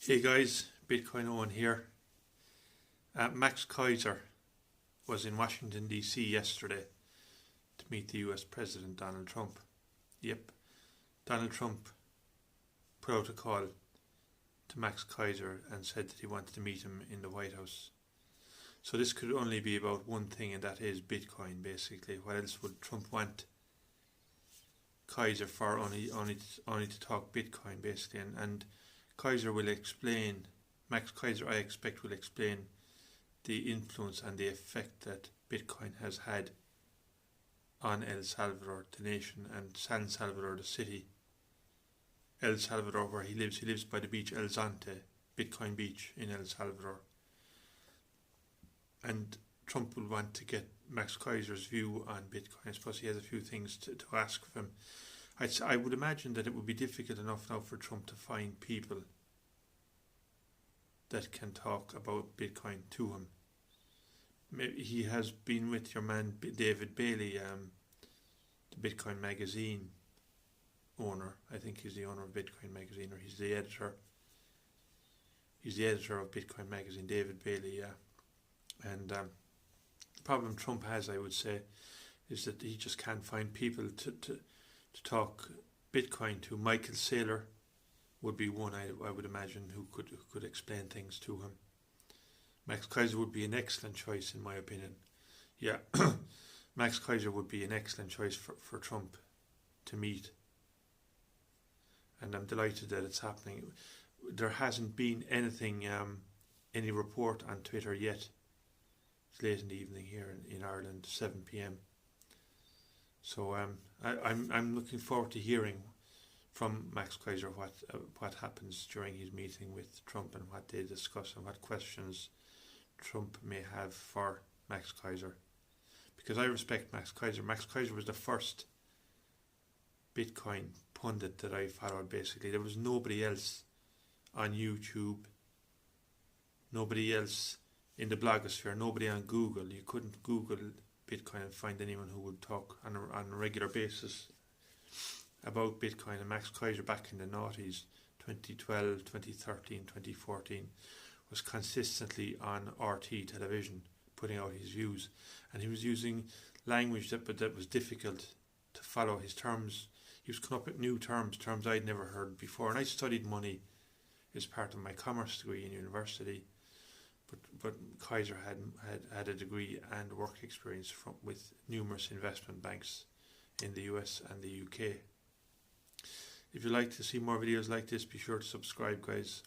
Hey guys, Bitcoin Owen here. Max Keiser was in Washington DC yesterday to meet the US President Donald Trump. Yep, Donald Trump put out a call to Max Keiser and said that he wanted to meet him in the White House. So this could only be about one thing, and that is Bitcoin basically. What else would Trump want Keiser for? Only to talk Bitcoin basically, and Keiser will explain, Max Keiser I expect will explain the influence and the effect that Bitcoin has had on El Salvador, the nation, and San Salvador, the city. El Salvador, where he lives by the beach El Zante, Bitcoin Beach in El Salvador. And Trump will want to get Max Keiser's view on Bitcoin. I suppose he has a few things to ask of him. I would imagine that it would be difficult enough now for Trump to find people that can talk about Bitcoin to him. Maybe he has been with your man David Bailey, the Bitcoin magazine owner. I think he's the owner of Bitcoin magazine, or he's the editor. He's the editor of Bitcoin magazine, David Bailey, yeah. And the problem Trump has, I would say, is that he just can't find people to talk Bitcoin to. Michael Saylor would be one I would imagine who could explain things to him. Max Keiser would be an excellent choice in my opinion. Yeah, Max Keiser would be an excellent choice for Trump to meet. And I'm delighted that it's happening. There hasn't been anything, any report on Twitter yet. It's late in the evening here in Ireland, 7 p.m. So I'm looking forward to hearing from Max Keiser what happens during his meeting with Trump and what they discuss and what questions Trump may have for Max Keiser. Because I respect Max Keiser. Max Keiser was the first Bitcoin pundit that I followed basically. There was nobody else on YouTube, nobody else in the blogosphere, nobody on Google. You couldn't Google Bitcoin and find anyone who would talk on a regular basis about Bitcoin. And Max Keiser back in the noughties, 2012, 2013, 2014, was consistently on RT television putting out his views, and he was using language that was difficult to follow. His terms, he was coming up with new terms I'd never heard before. And I studied money as part of my commerce degree in university. But Keiser had a degree and work experience with numerous investment banks in the US and the UK. If you'd like to see more videos like this, be sure to subscribe, guys.